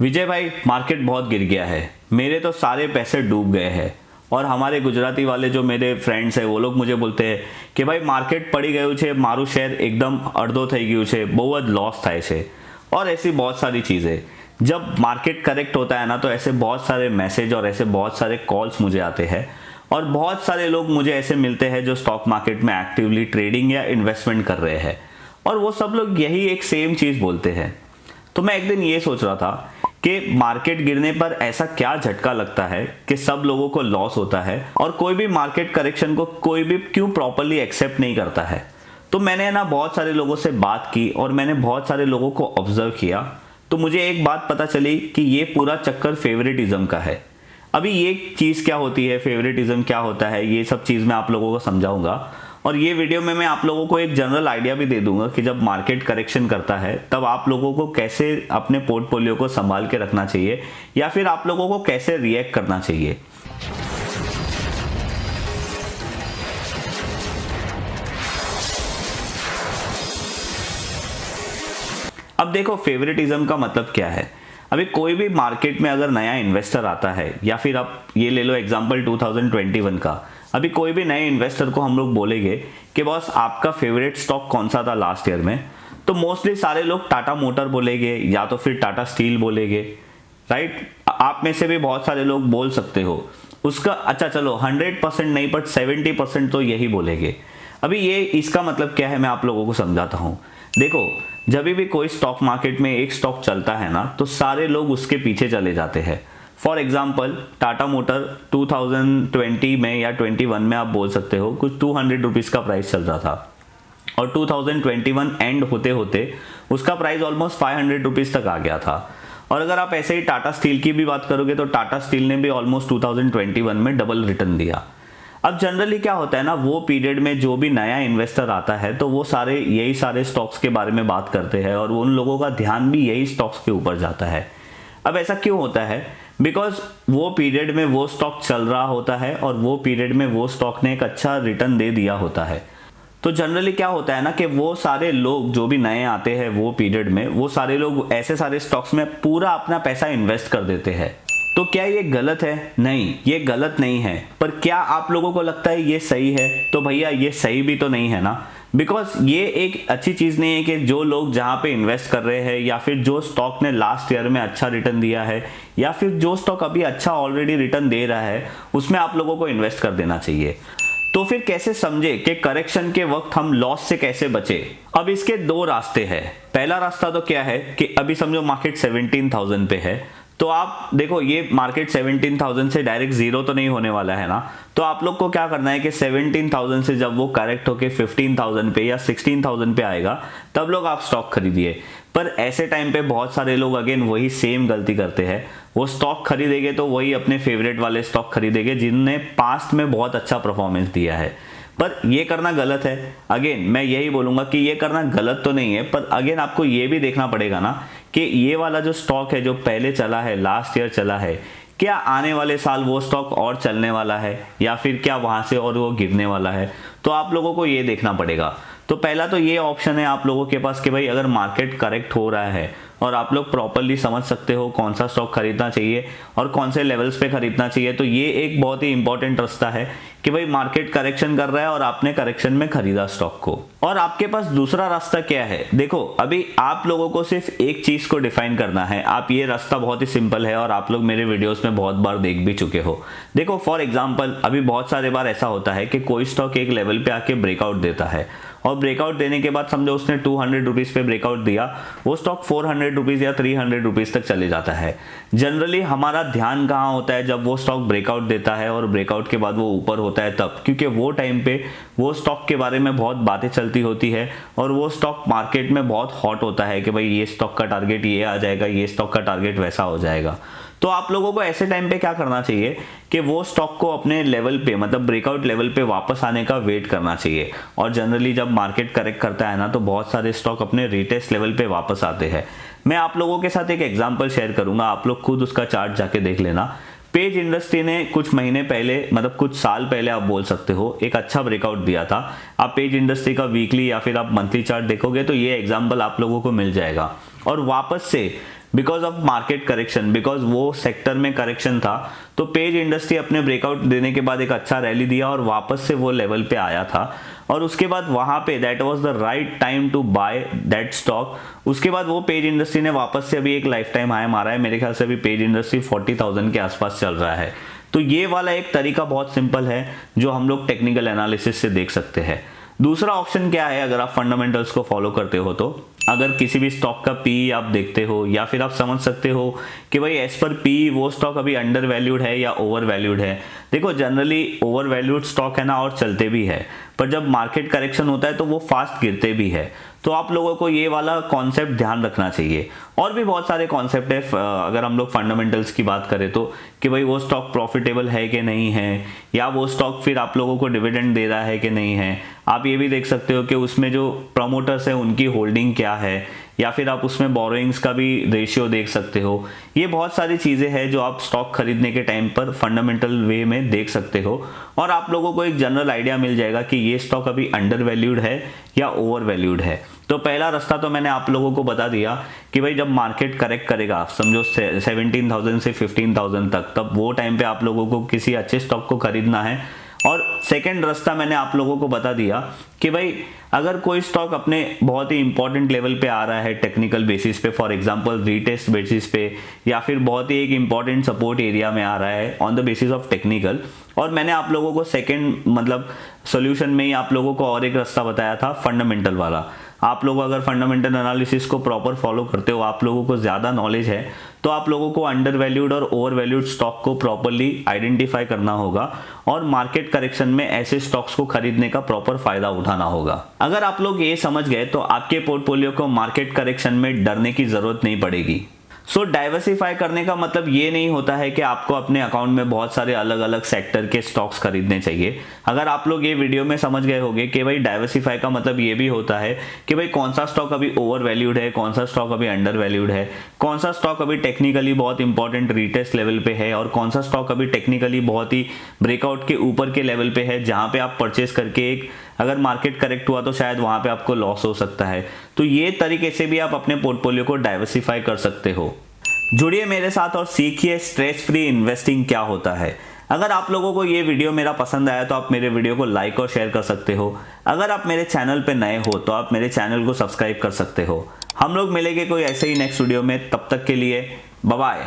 विजय भाई, मार्केट बहुत गिर गया है, मेरे तो सारे पैसे डूब गए हैं। और हमारे गुजराती वाले जो मेरे फ्रेंड्स हैं वो लोग मुझे बोलते हैं कि भाई मार्केट पड़ी गયું છે, मारू शेर एकदम अर्धो થઈ ગયું છે, बहुत लॉस થાય છે। और ऐसी बहुत सारी चीज़ें, जब मार्केट करेक्ट होता है ना तो ऐसे बहुत सारे मैसेज और ऐसे बहुत सारे कॉल्स मुझे आते हैं और बहुत सारे लोग मुझे ऐसे मिलते हैं जो स्टॉक मार्केट में एक्टिवली ट्रेडिंग या इन्वेस्टमेंट कर रहे हैं और वो सब लोग यही एक सेम चीज़ बोलते हैं। तो मैं एक दिन ये सोच रहा था कि मार्केट गिरने पर ऐसा क्या झटका लगता है कि सब लोगों को लॉस होता है और कोई भी मार्केट करेक्शन को कोई भी क्यों प्रॉपर्ली एक्सेप्ट नहीं करता है। तो मैंने ना बहुत सारे लोगों से बात की और मैंने बहुत सारे लोगों को ऑब्जर्व किया, तो मुझे एक बात पता चली कि ये पूरा चक्कर फेवरेटिज्म का है। अभी ये चीज़ क्या होती है, फेवरेटिज्म क्या होता है, ये सब चीज़ मैं आप लोगों को समझाऊंगा और ये वीडियो में मैं आप लोगों को एक जनरल आइडिया भी दे दूंगा कि जब मार्केट करेक्शन करता है तब आप लोगों को कैसे अपने पोर्टफोलियो को संभाल के रखना चाहिए या फिर आप लोगों को कैसे रिएक्ट करना चाहिए। अब देखो, फेवरेटिज्म का मतलब क्या है। अभी कोई भी मार्केट में अगर नया इन्वेस्टर आता है या फिर आप ये ले लो एग्जांपल 2021 का, अभी कोई भी नए इन्वेस्टर को हम लोग बोलेंगे कि बॉस आपका फेवरेट स्टॉक कौन सा था लास्ट ईयर में, तो मोस्टली सारे लोग टाटा मोटर बोलेंगे या तो फिर टाटा स्टील बोलेंगे, राइट। आप में से भी बहुत सारे लोग बोल सकते हो उसका, अच्छा चलो 100% नहीं बट 70% तो यही बोलेंगे। अभी ये इसका मतलब क्या है मैं आप लोगों को समझाता हूँ। देखो, जब भी कोई स्टॉक मार्केट में एक स्टॉक चलता है ना तो सारे लोग उसके पीछे चले जाते हैं। फॉर एग्जाम्पल टाटा मोटर 2020 में या 21 में आप बोल सकते हो कुछ 200 रुपीज़ का प्राइस चल रहा था और 2021 एंड होते होते उसका प्राइस ऑलमोस्ट 500 रुपीज़ तक आ गया था। और अगर आप ऐसे ही टाटा स्टील की भी बात करोगे तो टाटा स्टील ने भी ऑलमोस्ट 2021 में डबल रिटर्न दिया। अब जनरली क्या होता है ना, वो पीरियड में जो भी नया इन्वेस्टर आता है तो वो सारे यही सारे स्टॉक्स के बारे में बात करते हैं और उन लोगों का ध्यान भी यही स्टॉक्स के ऊपर जाता है। अब ऐसा क्यों होता है, बिकॉज वो पीरियड में वो स्टॉक चल रहा होता है और वो पीरियड में वो स्टॉक ने एक अच्छा रिटर्न दे दिया होता है। तो जनरली क्या होता है ना कि वो सारे लोग जो भी नए आते हैं वो पीरियड में, वो सारे लोग ऐसे सारे स्टॉक्स में पूरा अपना पैसा इन्वेस्ट कर देते हैं। तो क्या ये गलत है? नहीं, ये गलत नहीं है, पर क्या आप लोगों को लगता है ये सही है? तो भैया ये सही भी तो नहीं है ना, बिकॉज ये एक अच्छी चीज़ नहीं है कि जो लोग जहाँ पे इन्वेस्ट कर रहे हैं या फिर जो स्टॉक ने लास्ट ईयर में अच्छा रिटर्न दिया है या फिर जो स्टॉक अभी अच्छा ऑलरेडी रिटर्न दे रहा है उसमें आप लोगों को इन्वेस्ट कर देना चाहिए। तो फिर कैसे समझे कि करेक्शन के वक्त हम लॉस से कैसे बचे? अब इसके दो रास्ते हैं। पहला रास्ता तो क्या है कि अभी समझो मार्केट 17,000 पे है, तो आप देखो ये मार्केट 17,000 से डायरेक्ट जीरो तो नहीं होने वाला है ना। तो आप लोग को क्या करना है कि 17,000 से जब वो करेक्ट होके 15,000 पे या 16,000 पे आएगा तब लोग आप स्टॉक खरीदिए। पर ऐसे टाइम पे बहुत सारे लोग अगेन वही सेम गलती करते हैं, वो स्टॉक खरीदेंगे तो वही अपने फेवरेट वाले स्टॉक खरीदेंगे जिनने पास्ट में बहुत अच्छा परफॉर्मेंस दिया है। पर ये करना गलत है। अगेन मैं यही बोलूँगा कि ये करना गलत तो नहीं है, पर अगेन आपको ये भी देखना पड़ेगा ना कि ये वाला जो स्टॉक है जो पहले चला है, लास्ट ईयर चला है, क्या आने वाले साल वो स्टॉक और चलने वाला है या फिर क्या वहाँ से और वो गिरने वाला है। तो आप लोगों को ये देखना पड़ेगा। तो पहला तो ये ऑप्शन है आप लोगों के पास कि भाई अगर मार्केट करेक्ट हो रहा है और आप लोग प्रॉपरली समझ सकते हो कौन सा स्टॉक खरीदना चाहिए और कौन से लेवल्स पे खरीदना चाहिए, तो ये एक बहुत ही इंपॉर्टेंट रास्ता है कि भाई मार्केट करेक्शन कर रहा है और आपने करेक्शन में खरीदा स्टॉक को। और आपके पास दूसरा रास्ता क्या है? देखो, अभी आप लोगों को सिर्फ एक चीज को डिफाइन करना है। आप ये रास्ता बहुत ही सिंपल है और आप लोग मेरे वीडियोस में बहुत बार देख भी चुके हो। देखो फॉर एग्जांपल अभी बहुत सारे बार ऐसा होता है कि कोई स्टॉक एक लेवल पे आके ब्रेकआउट देता है और ब्रेकआउट देने के बाद समझो उसने 200 रुपीज़ पे ब्रेकआउट दिया, वो स्टॉक 400 रुपीज़ या 300 रुपीज़ तक चले जाता है। जनरली हमारा ध्यान कहाँ होता है? जब वो स्टॉक ब्रेकआउट देता है और ब्रेकआउट के बाद वो ऊपर होता है तब, क्योंकि वो टाइम पे वो स्टॉक के बारे में बहुत बातें चलती होती है और वो स्टॉक मार्केट में बहुत हॉट होता है कि भाई ये स्टॉक का टारगेट ये आ जाएगा, ये स्टॉक का टारगेट वैसा हो जाएगा। तो आप लोगों को ऐसे टाइम पे क्या करना चाहिए कि वो स्टॉक को अपने लेवल पे, मतलब ब्रेकआउट लेवल पे वापस आने का वेट करना चाहिए। और जनरली जब मार्केट करेक्ट करता है ना तो बहुत सारे स्टॉक अपने रीटेस्ट लेवल पे वापस आते हैं। मैं आप लोगों के साथ एक एग्जांपल शेयर करूंगा, आप लोग खुद उसका चार्ट जाके देख लेना। पेज इंडस्ट्री ने कुछ महीने पहले, मतलब कुछ साल पहले आप बोल सकते हो, एक अच्छा ब्रेकआउट दिया था। आप पेज इंडस्ट्री का वीकली या फिर आप मंथली चार्ट देखोगे तो ये एग्जांपल आप लोगों को मिल जाएगा। और वापस से because of market correction, because वो सेक्टर में करेक्शन था। तो पेज इंडस्ट्री अपने ब्रेकआउट देने के बाद एक अच्छा रैली दिया और वापस से वो लेवल पे आया था, और उसके बाद वहां पे that was the right time to buy that stock. उसके बाद वो पेज इंडस्ट्री ने वापस से अभी एक लाइफ टाइम हाई मारा है, मेरे ख्याल से अभी पेज इंडस्ट्री 40,000 के आसपास चल रहा है। तो ये वाला एक तरीका बहुत सिंपल है जो हम लोग टेक्निकल एनालिसिस से देख सकते हैं। दूसरा ऑप्शन क्या है, अगर आप फंडामेंटल्स को फॉलो करते हो तो अगर किसी भी स्टॉक का पी आप देखते हो या फिर आप समझ सकते हो कि भाई एज पर पी वो स्टॉक अभी अंडर वैल्यूड है या ओवर वैल्यूड है। देखो जनरली ओवर वैल्यूड स्टॉक है ना, और चलते भी है, पर जब मार्केट करेक्शन होता है तो वो फास्ट गिरते भी है। तो आप लोगों को ये वाला कॉन्सेप्ट ध्यान रखना चाहिए। और भी बहुत सारे कॉन्सेप्ट है अगर हम लोग फंडामेंटल्स की बात करें तो, कि भाई वो स्टॉक प्रॉफिटेबल है कि नहीं है, या वो स्टॉक फिर आप लोगों को डिविडेंड दे रहा है कि नहीं है। आप ये भी देख सकते हो कि उसमें जो प्रमोटर्स है उनकी होल्डिंग क्या है, या फिर आप उसमें बोरोइंग्स का भी रेशियो देख सकते हो। ये बहुत सारी चीज़ें हैं जो आप स्टॉक खरीदने के टाइम पर फंडामेंटल वे में देख सकते हो, और आप लोगों को एक जनरल आइडिया मिल जाएगा कि ये स्टॉक अभी अंडर वैल्यूड है या ओवर वैल्यूड है। तो पहला रास्ता तो मैंने आप लोगों को बता दिया कि भाई जब मार्केट करेक्ट करेगा, समझो 17,000 से 15,000 तक, तब वो टाइम पे आप लोगों को किसी अच्छे स्टॉक को खरीदना है। और सेकंड रास्ता मैंने आप लोगों को बता दिया कि भाई अगर कोई स्टॉक अपने बहुत ही इंपॉर्टेंट लेवल पे आ रहा है टेक्निकल बेसिस पे, फॉर एग्जांपल रीटेस्ट बेसिस पे, या फिर बहुत ही एक इंपॉर्टेंट सपोर्ट एरिया में आ रहा है on the basis of technical, और मैंने आप लोगों को सेकंड मतलब सॉल्यूशन में ही आप लोगों को और एक रास्ता बताया था फंडामेंटल वाला। आप लोग अगर फंडामेंटल एनालिसिस को प्रॉपर फॉलो करते हो, आप लोगों को ज़्यादा नॉलेज है, तो आप लोगों को अंडर वैल्यूड और ओवर वैल्यूड स्टॉक को प्रॉपरली आइडेंटिफाई करना होगा, और मार्केट करेक्शन में ऐसे स्टॉक्स को खरीदने का प्रॉपर फायदा उठाना होगा। अगर आप लोग ये समझ गए तो आपके पोर्टफोलियो को मार्केट करेक्शन में डरने की जरूरत नहीं पड़ेगी। सो डाइवर्सिफाई करने का मतलब ये नहीं होता है कि आपको अपने अकाउंट में बहुत सारे अलग अलग सेक्टर के स्टॉक्स खरीदने चाहिए। अगर आप लोग ये वीडियो में समझ गए होंगे कि भाई डाइवर्सिफाई का मतलब ये भी होता है कि भाई कौन सा स्टॉक अभी ओवर वैल्यूड है, कौन सा स्टॉक अभी अंडर वैल्यूड है, कौन सा स्टॉक अभी टेक्निकली बहुत इंपॉर्टेंट रीटेस्ट लेवल पे है, और कौन सा स्टॉक अभी टेक्निकली बहुत ही ब्रेकआउट के ऊपर के लेवल पे है, जहां पे आप परचेस करके एक अगर मार्केट करेक्ट हुआ तो शायद वहां पे आपको लॉस हो सकता है। तो ये तरीके से भी आप अपने पोर्टफोलियो को डाइवर्सिफाई कर सकते हो। जुड़िए मेरे साथ और सीखिए स्ट्रेस फ्री इन्वेस्टिंग क्या होता है। अगर आप लोगों को ये वीडियो मेरा पसंद आया तो आप मेरे वीडियो को लाइक और शेयर कर सकते हो। अगर आप मेरे चैनल पे नए हो तो आप मेरे चैनल को सब्सक्राइब कर सकते हो। हम लोग मिलेंगे कोई ऐसे ही नेक्स्ट वीडियो में, तब तक के लिए बाय बाय।